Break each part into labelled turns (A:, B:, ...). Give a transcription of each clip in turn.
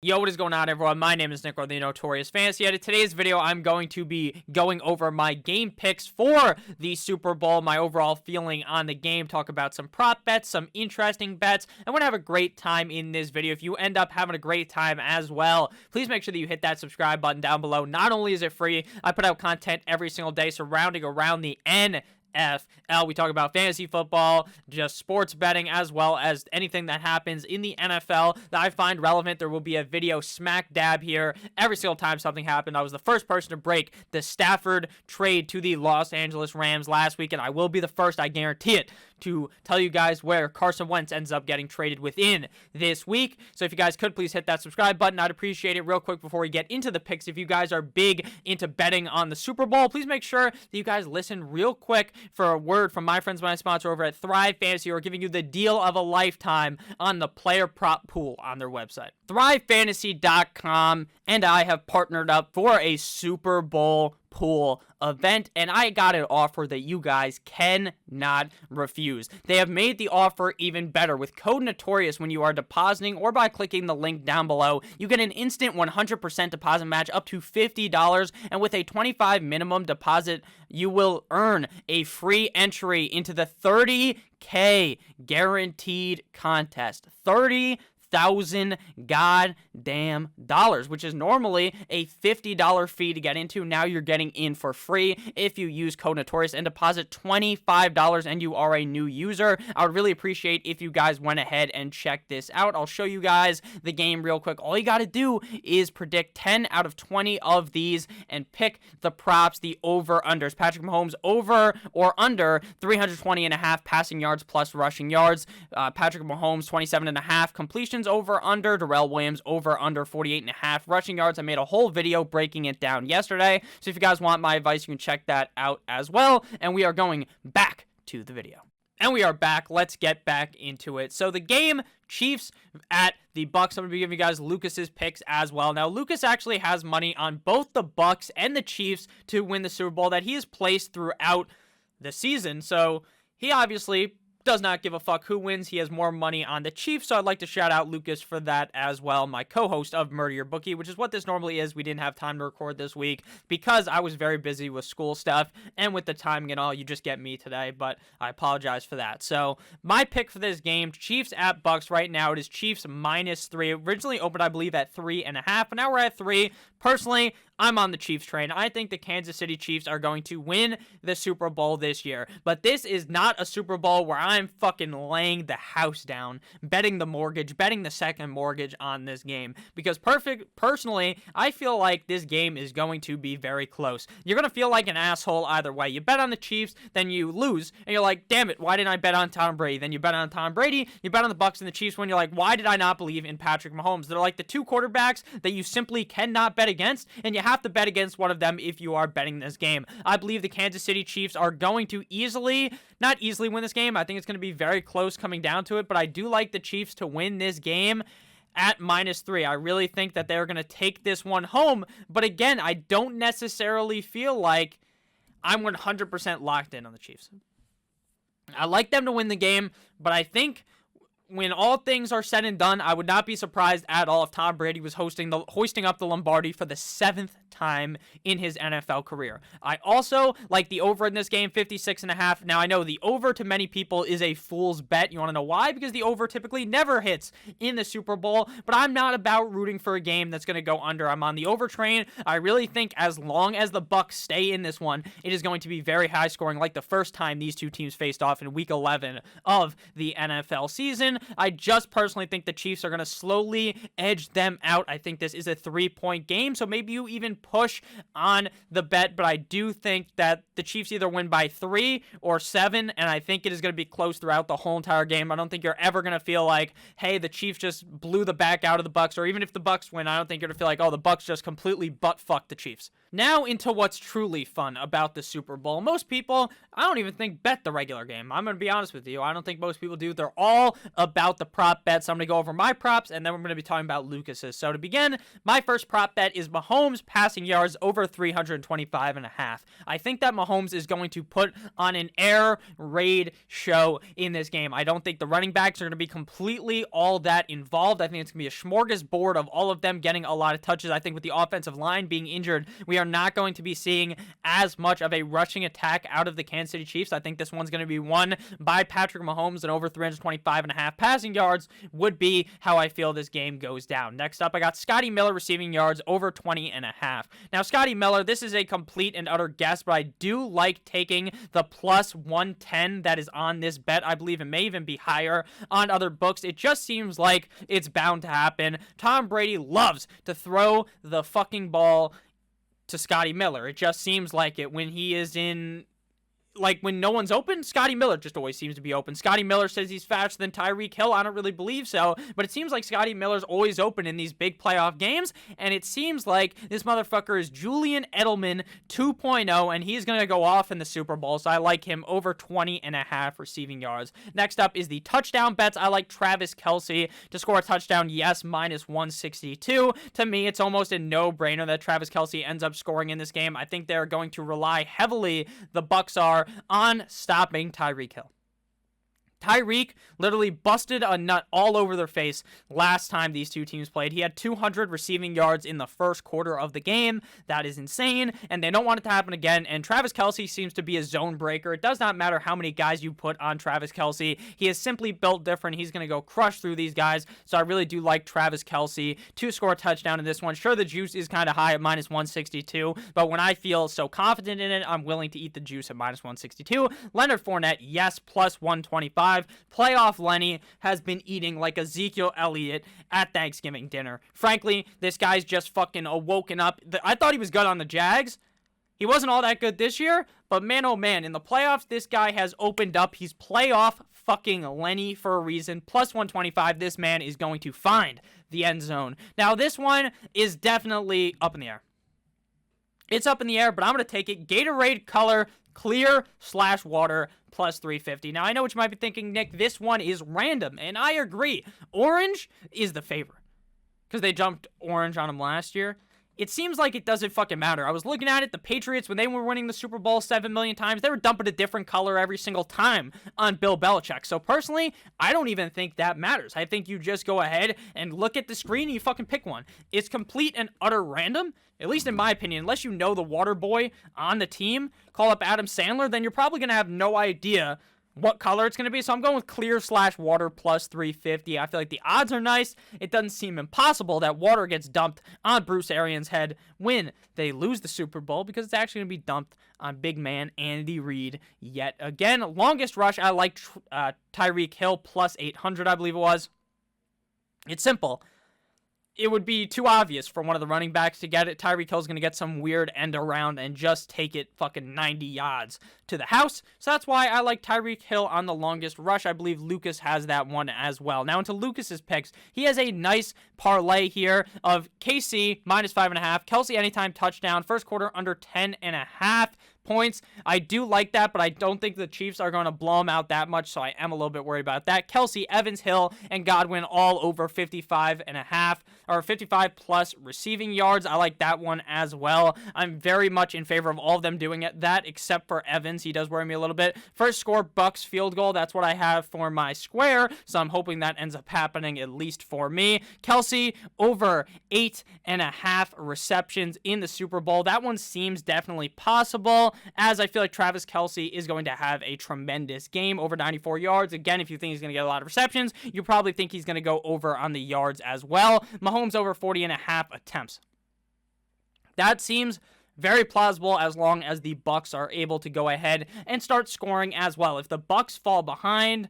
A: Yo, what is going on, everyone? My name is Nick, or the Notorious Fantasy. In today's video, I'm going to be going over my game picks for the Super Bowl, my overall feeling on the game, talk about some prop bets, some interesting bets. I want to have a great time in this video. If you end up having a great time as well, please make sure that you hit that subscribe button down below. Not only is it free, I put out content every single day surrounding around the NFL. We talk about fantasy football, just sports betting, as well as anything that happens in the NFL that I find relevant. There will be a video smack dab here every single time something happened. I was the first person to break the Stafford trade to the Los Angeles Rams last week, and I will be the first, I guarantee it, to tell you guys where Carson Wentz ends up getting traded within this week. So if you guys could please hit that subscribe button, I'd appreciate it. Real quick before we get into the picks, if you guys are big into betting on the Super Bowl, please make sure that you guys listen real quick for a word from my friends, my sponsor over at Thrive Fantasy, who are giving you the deal of a lifetime on the player prop pool on their website. ThriveFantasy.com and I have partnered up for a Super Bowl pool event, and I got an offer that you guys cannot refuse. They have made the offer even better. With code Notorious, when you are depositing or by clicking the link down below, you get an instant 100% deposit match up to $50, and with a $25 minimum deposit, you will earn a free entry into the $30K guaranteed contest. $30,000 goddamn dollars, which is normally a $50 fee to get into. Now you're getting in for free if you use code Notorious and deposit $25 and you are a new user. I would really appreciate if you guys went ahead and checked this out. I'll show you guys the game real quick. All you got to do is predict 10 out of 20 of these and pick the props, the over-unders. Patrick Mahomes over or under 320.5 passing yards plus rushing yards. Patrick Mahomes 27.5 completions over under. Darrell Williams over under 48.5 rushing yards. I made a whole video breaking it down yesterday, so if you guys want my advice, you can check that out as well. And we are going back to the video. And we are back. Let's get back into it. So the game, Chiefs at the Bucks. I'm going to be giving you guys Lucas's picks as well. Now, Lucas actually has money on both the Bucks and the Chiefs to win the Super Bowl that he has placed throughout the season. So he obviously does not give a fuck who wins. He has more money on the Chiefs, so I'd like to shout out Lucas for that as well, my co-host of Murder Your Bookie, which is what this normally is. We didn't have time to record this week because I was very busy with school stuff and with the timing and all. You just get me today, but I apologize for that. So my pick for this game, Chiefs at Bucks. Right now it is Chiefs -3. Originally opened, I believe, at 3.5, but now we're at 3. Personally, I'm on the Chiefs train. I think the Kansas City Chiefs are going to win the Super Bowl this year. But this is not a Super Bowl where I'm fucking laying the house down, betting the mortgage, betting the second mortgage on this game. Because personally, I feel like this game is going to be very close. You're going to feel like an asshole either way. You bet on the Chiefs, then you lose, and you're like, damn it, why didn't I bet on Tom Brady? Then you bet on Tom Brady, you bet on the Bucks and the Chiefs when you're like, why did I not believe in Patrick Mahomes? They're like the two quarterbacks that you simply cannot bet against, and you have to bet against one of them if you are betting this game. I believe the Kansas City Chiefs are going to not easily win this game. I think it's going to be very close coming down to it, but I do like the Chiefs to win this game at -3. I really think that they're going to take this one home, but again, I don't necessarily feel like I'm 100% locked in on the Chiefs. I like them to win the game, but I think when all things are said and done, I would not be surprised at all if Tom Brady was hoisting up the Lombardi for the 7th time in his NFL career. I also like the over in this game, 56.5. Now, I know the over to many people is a fool's bet. You want to know why? Because the over typically never hits in the Super Bowl, but I'm not about rooting for a game that's going to go under. I'm on the over train. I really think as long as the Bucks stay in this one, it is going to be very high scoring, like the first time these two teams faced off in Week 11 of the NFL season. I just personally think the Chiefs are going to slowly edge them out. I think this is a 3-point game, so maybe you even push on the bet, but I do think that the Chiefs either win by 3 or 7, and I think it is going to be close throughout the whole entire game. I don't think you're ever going to feel like, hey, the Chiefs just blew the back out of the Bucks, or even if the Bucks win, I don't think you're going to feel like, oh, the Bucks just completely butt-fucked the Chiefs. Now into what's truly fun about the Super Bowl. Most people, I don't even think bet the regular game. I'm going to be honest with you. I don't think most people do. They're all about the prop bets. I'm going to go over my props, and then we're going to be talking about Lucas's. So to begin, my first prop bet is Mahomes passing yards over 325.5. I think that Mahomes is going to put on an air raid show in this game. I don't think the running backs are going to be completely all that involved. I think it's going to be a smorgasbord of all of them getting a lot of touches. I think with the offensive line being injured, we are not going to be seeing as much of a rushing attack out of the Kansas City Chiefs. I think this one's going to be won by Patrick Mahomes, and over 325.5 passing yards would be how I feel this game goes down. Next up, I got Scotty Miller receiving yards over 20.5. Now, Scotty Miller, this is a complete and utter guess, but I do like taking the plus 110 that is on this bet. I believe it may even be higher on other books. It just seems like it's bound to happen. Tom Brady loves to throw the fucking ball to Scotty Miller. It just seems like it when he is in, like, when no one's open, Scotty Miller just always seems to be open. Scotty Miller says he's faster than Tyreek Hill. I don't really believe so, but it seems like Scotty Miller's always open in these big playoff games, and it seems like this motherfucker is Julian Edelman 2.0, and he's going to go off in the Super Bowl, so I like him over 20.5 receiving yards. Next up is the touchdown bets. I like Travis Kelce to score a touchdown, yes, minus 162. To me, it's almost a no-brainer that Travis Kelce ends up scoring in this game. I think they're going to rely heavily, the Bucs are, on stopping Tyreek Hill. Tyreek literally busted a nut all over their face last time these two teams played. He had 200 receiving yards in the first quarter of the game. That is insane, and they don't want it to happen again, and Travis Kelce seems to be a zone breaker. It does not matter how many guys you put on Travis Kelce. He is simply built different. He's going to go crush through these guys, so I really do like Travis Kelce to score a touchdown in this one. Sure, the juice is kind of high at minus 162, but when I feel so confident in it, I'm willing to eat the juice at minus 162. Leonard Fournette, yes, plus 125. Playoff Lenny has been eating like Ezekiel Elliott at Thanksgiving dinner. Frankly, this guy's just fucking woken up. I thought he was good on the Jags. He wasn't all that good this year, but man, oh man, in the playoffs, this guy has opened up. He's playoff fucking Lenny for a reason. Plus 125, this man is going to find the end zone. Now, this one is definitely up in the air. It's up in the air, but I'm going to take it. Gatorade color, clear/water, plus 350. Now, I know what you might be thinking, Nick, this one is random, and I agree. Orange is the favorite, because they jumped orange on him last year. It seems like it doesn't fucking matter. I was looking at it, the Patriots, when they were winning the Super Bowl 7 million times, they were dumping a different color every single time on Bill Belichick. So personally, I don't even think that matters. I think you just go ahead and look at the screen and you fucking pick one. It's complete and utter random, at least in my opinion. Unless you know the water boy on the team, call up Adam Sandler, then you're probably going to have no idea what color it's going to be. So I'm going with clear/water plus 350. I feel like the odds are nice. It doesn't seem impossible that water gets dumped on Bruce Arians' head when they lose the Super Bowl, because it's actually going to be dumped on big man Andy Reid yet again. Longest rush, I like Tyreek Hill plus 800, I believe it was. It's simple. It would be too obvious for one of the running backs to get it. Tyreek Hill's going to get some weird end around and just take it fucking 90 yards to the house. So that's why I like Tyreek Hill on the longest rush. I believe Lucas has that one as well. Now into Lucas's picks. He has a nice parlay here of KC minus 5.5. Kelce anytime touchdown. First quarter under 10.5 points. I do like that, but I don't think the Chiefs are going to blow them out that much, so I am a little bit worried about that. Kelce, Evans, Hill, and Godwin all over 55.5 or 55 plus receiving yards. I like that one as well. I'm very much in favor of all of them doing that, except for Evans. He does worry me a little bit. First score, Bucks field goal. That's what I have for my square, so I'm hoping that ends up happening at least for me. Kelce over 8.5 receptions in the Super Bowl. That one seems definitely possible, as I feel like Travis Kelce is going to have a tremendous game, over 94 yards. Again, if you think he's going to get a lot of receptions, you probably think he's going to go over on the yards as well. Mahomes over 40.5 attempts. That seems very plausible as long as the Bucs are able to go ahead and start scoring as well. If the Bucs fall behind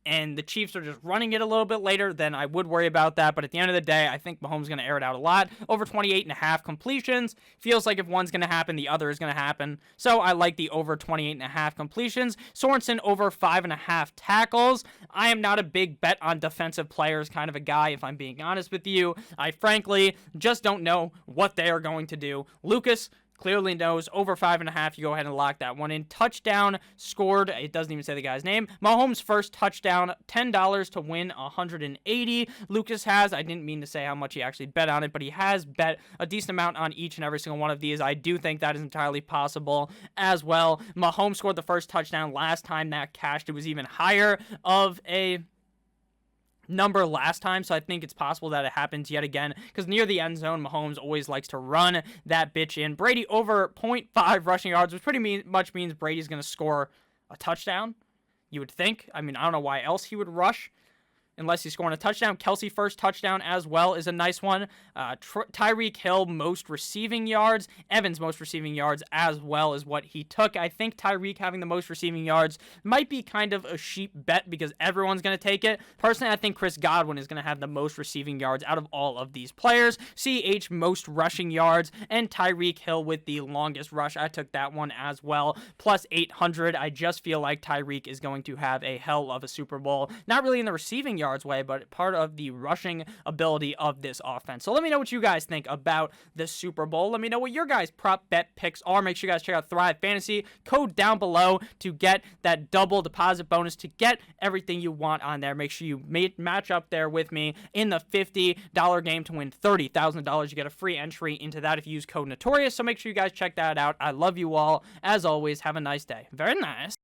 A: and the Chiefs are just running it a little bit later, then I would worry about that. But at the end of the day, I think Mahomes is going to air it out a lot. Over 28.5 completions. Feels like if one's going to happen, the other is going to happen. So I like the over 28.5 completions. Sorensen over 5.5 tackles. I am not a big bet on defensive players kind of a guy, if I'm being honest with you. I frankly just don't know what they are going to do. Lucas, clearly knows over 5.5. You go ahead and lock that one in. Touchdown scored. It doesn't even say the guy's name. Mahomes' first touchdown, $10 to win 180. Lucas has, I didn't mean to say how much he actually bet on it, but he has bet a decent amount on each and every single one of these. I do think that is entirely possible as well. Mahomes scored the first touchdown last time that cashed. It was even higher of a number last time, so I think it's possible that it happens yet again, because near the end zone, Mahomes always likes to run that bitch in. Brady over 0.5 rushing yards, which pretty much means Brady's going to score a touchdown, you would think. I mean, I don't know why else he would rush unless he's scoring a touchdown. Kelsey first touchdown as well is a nice one. Tyreek Hill most receiving yards. Evans most receiving yards as well is what he took. I think Tyreek having the most receiving yards might be kind of a sheep bet because everyone's going to take it. Personally, I think Chris Godwin is going to have the most receiving yards out of all of these players. CH most rushing yards, and Tyreek Hill with the longest rush. I took that one as well. Plus 800. I just feel like Tyreek is going to have a hell of a Super Bowl. Not really in the receiving yards way, but part of the rushing ability of this offense. So let me know what you guys think about this Super Bowl. Let me know what your guys' prop bet picks are. Make sure you guys check out Thrive Fantasy. Code down below to get that double deposit bonus, to get everything you want on there. Make sure you match up there with me in the $50 game to win $30,000. You get a free entry into that if you use code Notorious. So make sure you guys check that out. I love you all. As always, have a nice day. Very nice.